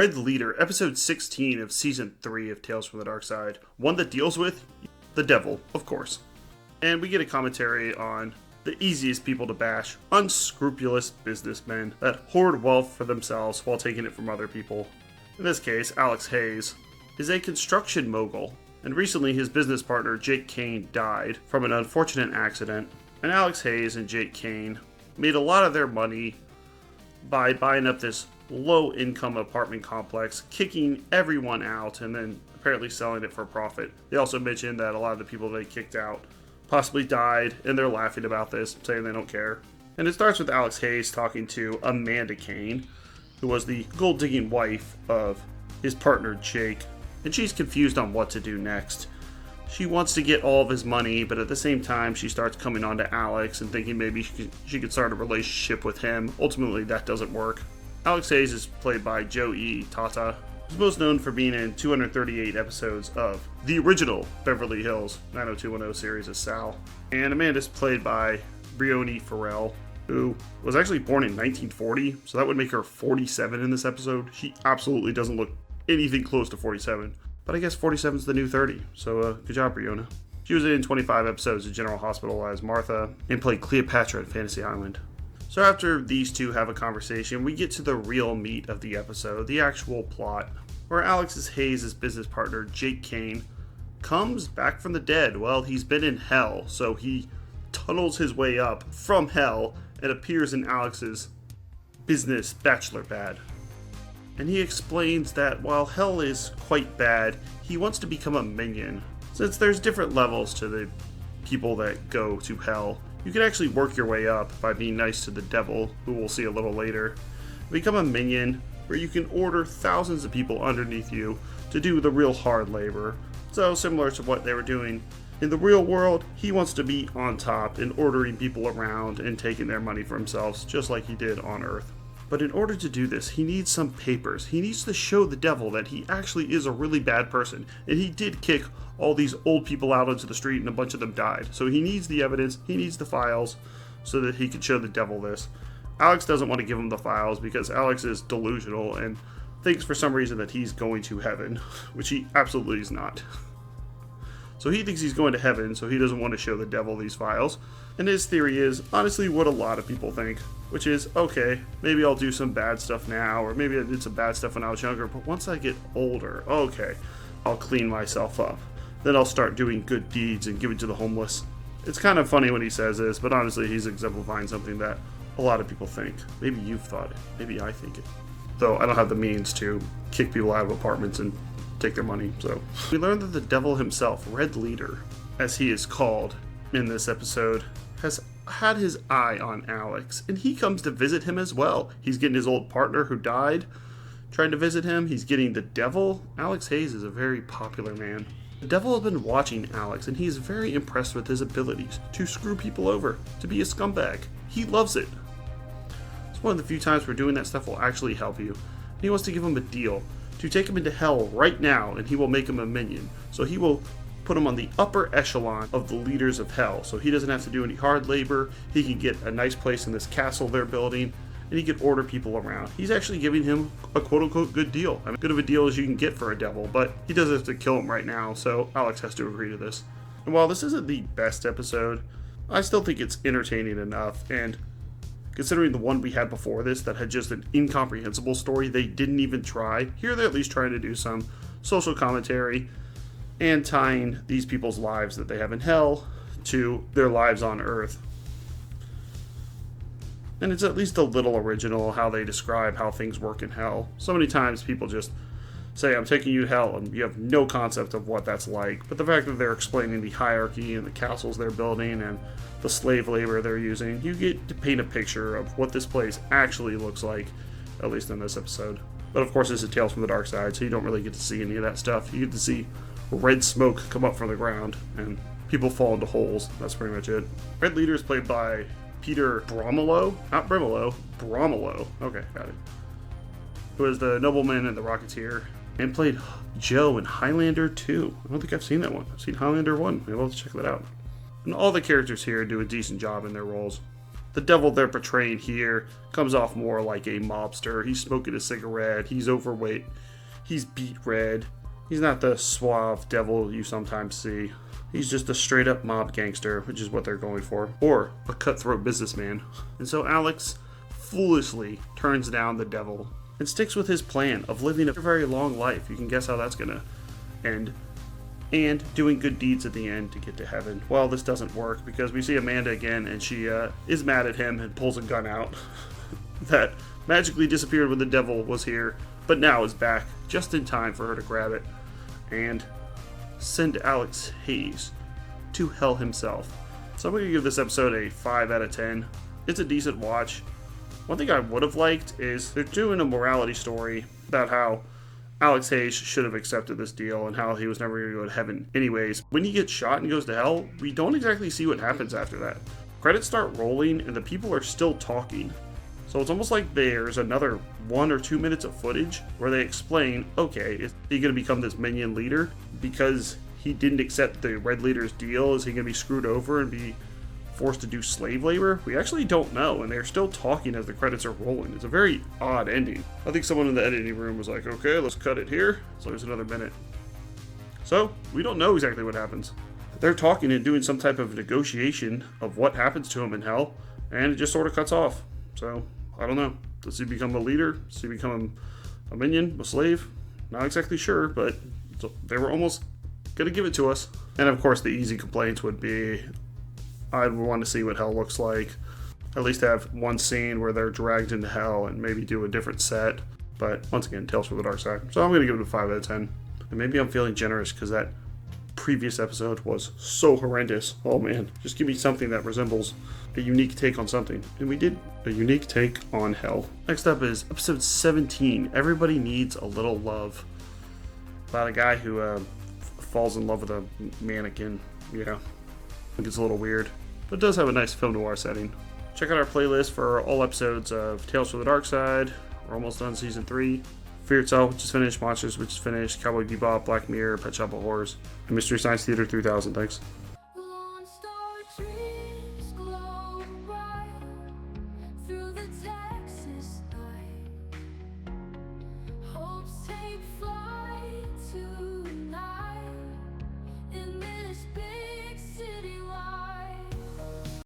Red Leader, episode 16 of season 3 of Tales from the Darkside. One that deals with the devil, of course. And we get a commentary on the easiest people to bash, unscrupulous businessmen that hoard wealth for themselves while taking it from other people. In this case, Alex Hayes is a construction mogul, and recently his business partner Jake Kane died from an unfortunate accident. And Alex Hayes and Jake Kane made a lot of their money by buying up this low-income apartment complex, kicking everyone out, and then apparently selling it for profit. They also mentioned that a lot of the people they kicked out possibly died, and they're laughing about this, saying they don't care. And it starts with Alex Hayes talking to Amanda Kane, who was the gold-digging wife of his partner Jake, and she's confused on what to do next. She wants to get all of his money, but at the same time she starts coming on to Alex and thinking maybe she could start a relationship with him. Ultimately, that doesn't work. Alex Hayes is played by Joey Tata, who's most known for being in 238 episodes of the original Beverly Hills 90210 series as Sal. And Amanda's played by Brioni Farrell, who was actually born in 1940, so that would make her 47 in this episode. She absolutely doesn't look anything close to 47, but I guess 47 is the new 30, so good job, Briona. She was in 25 episodes of General Hospital as Martha, and played Cleopatra in Fantasy Island. So after these two have a conversation, we get to the real meat of the episode, the actual plot, where Alex Hayes' business partner, Jake Kane, comes back from the dead. Well, he's been in hell, so he tunnels his way up from hell and appears in Alex's business bachelor pad. And he explains that while hell is quite bad, he wants to become a minion. Since there's different levels to the people that go to hell, you can actually work your way up by being nice to the devil, who we'll see a little later. Become a minion, where you can order thousands of people underneath you to do the real hard labor. So similar to what they were doing in the real world, he wants to be on top and ordering people around and taking their money for himself, just like he did on Earth. But in order to do this, he needs some papers. He needs to show the devil that he actually is a really bad person. And he did kick all these old people out onto the street and a bunch of them died. So he needs the evidence, he needs the files, so that he can show the devil this. Alex doesn't want to give him the files because Alex is delusional and thinks for some reason that he's going to heaven, which he absolutely is not. So he thinks he's going to heaven, so he doesn't want to show the devil these files. And his theory is, honestly, what a lot of people think, which is, okay, maybe I'll do some bad stuff now, or maybe I did some bad stuff when I was younger, but once I get older, okay, I'll clean myself up. Then I'll start doing good deeds and giving to the homeless. It's kind of funny when he says this, but honestly, he's exemplifying something that a lot of people think. Maybe you've thought it. Maybe I think it. Though I don't have the means to kick people out of apartments and take their money, so. We learn that the devil himself, Red Leader, as he is called in this episode, has had his eye on Alex, and he comes to visit him as well. He's getting his old partner who died, trying to visit him. He's getting the devil. Alex Hayes is a very popular man. The devil has been watching Alex, and he's very impressed with his abilities to screw people over, to be a scumbag. He loves it. It's one of the few times where doing that stuff will actually help you. And he wants to give him a deal to take him into hell right now, and he will make him a minion. So he will put him on the upper echelon of the leaders of hell, so he doesn't have to do any hard labor. He can get a nice place in this castle they're building, and he can order people around. He's actually giving him a quote-unquote good deal. I mean, good of a deal as you can get for a devil, but he does have to kill him right now, so Alex has to agree to this. And while this isn't the best episode, I still think it's entertaining enough, and considering the one we had before this that had just an incomprehensible story they didn't even try, here they're at least trying to do some social commentary and tying these people's lives that they have in hell to their lives on Earth. And it's at least a little original how they describe how things work in hell. So many times people just say, I'm taking you to hell, and you have no concept of what that's like. But the fact that they're explaining the hierarchy and the castles they're building and the slave labor they're using, you get to paint a picture of what this place actually looks like, at least in this episode. But of course, this is Tales from the Darkside, so you don't really get to see any of that stuff. You get to see red smoke come up from the ground, and people fall into holes. That's pretty much it. Red Leader is played by Peter Bromelo, not Brimelo, Bromelo. Okay, got it. Who is the nobleman and the Rocketeer, and played Joe in Highlander 2. I don't think I've seen that one. I've seen Highlander 1. Maybe I'll have to check that out. And all the characters here do a decent job in their roles. The devil they're portraying here comes off more like a mobster. He's smoking a cigarette, he's overweight, he's beet red. He's not the suave devil you sometimes see. He's just a straight up mob gangster, which is what they're going for. Or a cutthroat businessman. And so Alex foolishly turns down the devil and sticks with his plan of living a very long life. You can guess how that's gonna end. And doing good deeds at the end to get to heaven. Well, this doesn't work because we see Amanda again and she is mad at him and pulls a gun out that magically disappeared when the devil was here, but now is back just in time for her to grab it and send Alex Hayes to hell himself. So I'm going to give this episode a 5 out of 10. It's a decent watch. One thing I would have liked is they're doing a morality story about how Alex Hayes should have accepted this deal and how he was never going to go to heaven anyways. When he gets shot and goes to hell, we don't exactly see what happens after that. Credits start rolling and the people are still talking. So it's almost like there's another 1 or 2 minutes of footage where they explain, okay, is he going to become this minion leader because he didn't accept the Red Leader's deal? Is he going to be screwed over and be forced to do slave labor? We actually don't know, and they're still talking as the credits are rolling. It's a very odd ending. I think someone in the editing room was like, okay, let's cut it here. So there's another minute. So we don't know exactly what happens. They're talking and doing some type of negotiation of what happens to him in hell, and it just sort of cuts off. So I don't know. Does he become a leader? Does he become a minion, a slave? Not exactly sure, but they were almost gonna give it to us. And of course the easy complaints would be, I would want to see what hell looks like. At least have one scene where they're dragged into hell and maybe do a different set. But once again, Tales from the Darkside. So I'm going to give it a 5 out of 10. And maybe I'm feeling generous because that previous episode was so horrendous. Oh man, just give me something that resembles a unique take on something. And we did a unique take on hell. Next up is episode 17, Everybody Needs a Little Love. About a guy who falls in love with a mannequin. Yeah, I think it's a little weird, but it does have a nice film noir setting. Check out our playlist for all episodes of Tales from the Darkside. We're almost done season 3. Fear Itself, which is finished. Monsters, which is finished. Cowboy Bebop, Black Mirror, Pet Shop of Horrors, and Mystery Science Theater 3000. Thanks.